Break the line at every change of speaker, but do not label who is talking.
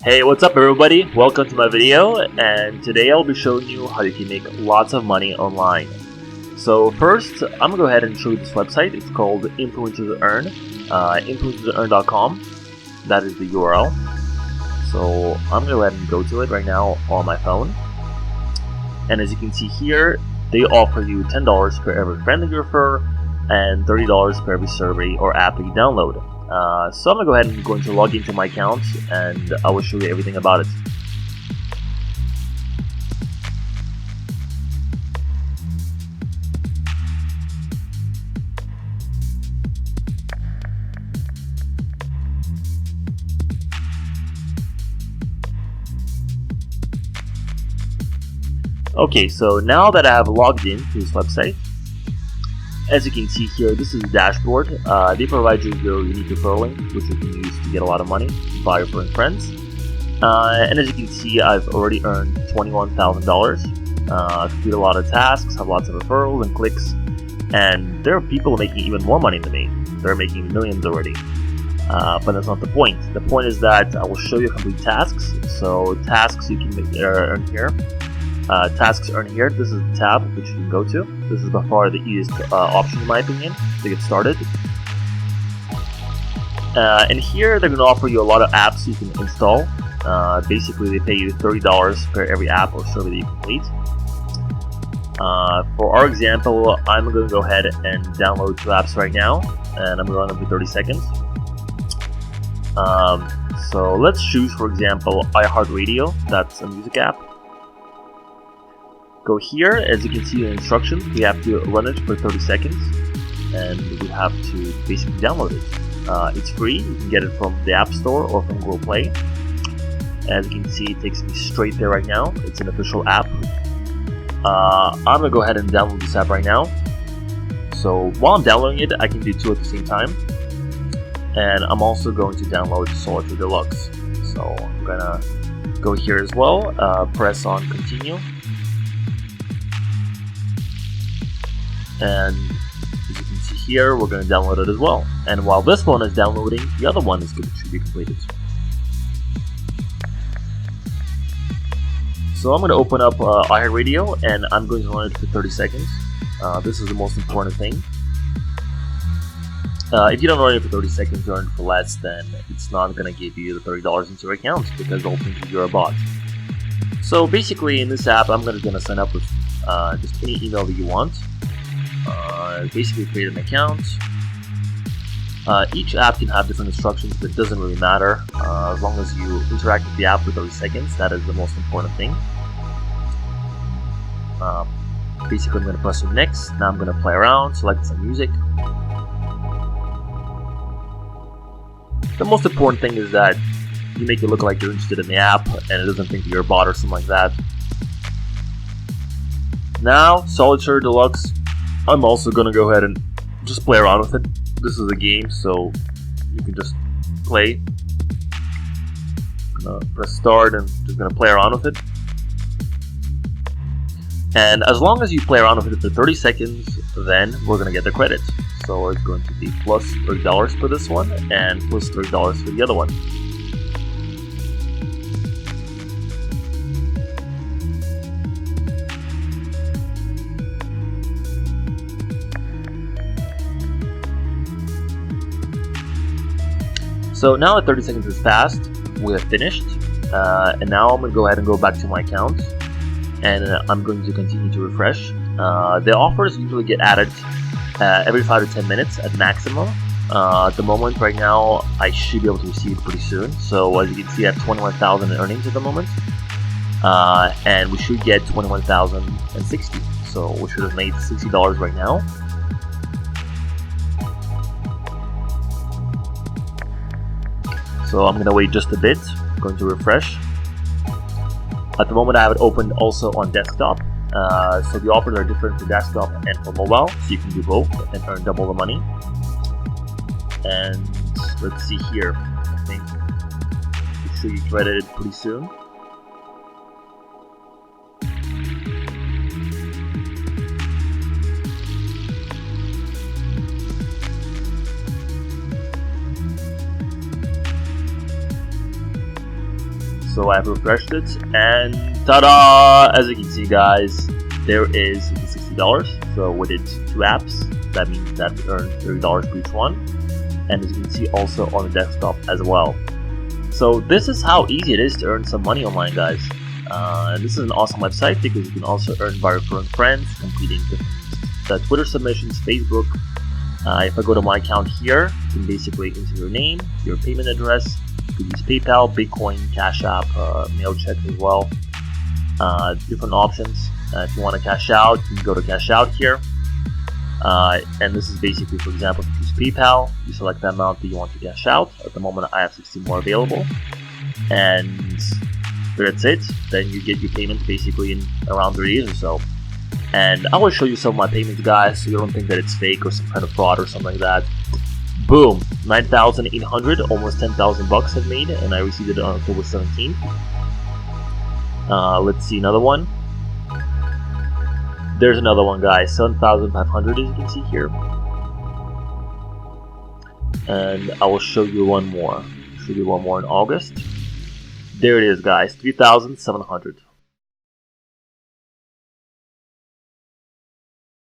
Hey, what's up everybody? Welcome to my video, and today I'll be showing you how you can make lots of money online. So first, I'm going to go ahead and show you this website. It's called Influencers Earn, influencersearn.com. That is the URL. So I'm going to go ahead and go to it right now on my phone. And as you can see here, they offer you $10 per every friend that you refer, and $30 per every survey or app that you download. So I'm going to go ahead and log into my account, and I will show you everything about it. Okay, so now that I have logged in to this website, as you can see here, this is the dashboard. They provide you your unique referral link, which you can use to get a lot of money by referring friends. And as you can see, I've already earned $21,000. I've completed a lot of tasks, have lots of referrals and clicks, and there are people making even more money than me. They're making millions already. But that's not the point. The point is that I will show you complete tasks. So tasks you can earn here. Tasks earn here. This is the tab which you can go to. This is by far the easiest option in my opinion to get started. And here they're going to offer you a lot of apps you can install. Basically they pay you $30 per every app or survey that you complete. For our example, I'm going to go ahead and download 2 apps right now, and I'm going to run them for 30 seconds. So let's choose, for example, iHeartRadio. That's a music app. Go here, as you can see in the instructions, we have to run it for 30 seconds, and we have to basically download it. It's free. You can get it from the App Store or from Google Play. As you can see, it takes me straight there right now. It's an official app. I'm going to go ahead and download this app right now. So while I'm downloading it, I can do 2 at the same time. And I'm also going to download Solitaire Deluxe. So I'm going to go here as well, press on continue. And as you can see here, we're going to download it as well. And while this one is downloading, the other one should be completed. So I'm going to open up iHeartRadio, and I'm going to run it for 30 seconds. This is the most important thing. If you don't run it for 30 seconds, you earn it for less, then it's not going to give you the $30 into your account because they'll think you're a bot. So basically in this app, I'm going to sign up with just any email that you want. Basically create an account. Each app can have different instructions, but it doesn't really matter. As long as you interact with the app for 30 seconds, that is the most important thing. Basically I'm going to press on next. Now I'm going to play around, select some music. The most important thing is that you make it look like you're interested in the app and it doesn't think you're a bot or something like that. Now, Solitaire Deluxe, I'm also going to go ahead and just play around with it. This is a game, so you can just play. I'm going to press start and just going to play around with it. And as long as you play around with it for 30 seconds, then we're going to get the credit. So it's going to be plus $30 for this one and plus $30 for the other one. So now that 30 seconds has passed, we have finished, and now I'm going to go ahead and go back to my account, and I'm going to continue to refresh. The offers usually get added every 5 to 10 minutes at maximum. At the moment, right now, I should be able to receive it pretty soon. So as you can see, I have 21,000 in earnings at the moment, and we should get 21,060. So we should have made $60 right now. So I'm going to wait just a bit. I'm going to refresh. At the moment I have it opened also on desktop. So the offers are different for desktop and for mobile. So you can do both and earn double the money. And let's see here. I think it should be credited pretty soon. So I've refreshed it, and ta-da! As you can see, guys, there is the $60. So we did 2 apps. That means that we earned $30 per each one. And as you can see, also on the desktop as well. So this is how easy it is to earn some money online, guys. And this is an awesome website because you can also earn by referring friends, completing the Twitter submissions, Facebook. If I go to my account here, you can basically enter your name, your payment address. You can use PayPal, Bitcoin, Cash App, mail check as well. Different options. If you want to cash out, you can go to cash out here. And this is basically, for example, if you use PayPal, you select the amount that you want to cash out. At the moment, I have 60 more available. And that's it. Then you get your payment basically in around 3 days or so. And I will show you some of my payments, guys, so you don't think that it's fake or some kind of fraud or something like that. Boom, 9,800, almost 10,000 bucks I've made, and I received it on October 17th. Let's see another one. There's another one, guys, 7,500 as you can see here. And I will show you one more. Show you one more in August. There it is, guys, 3,700.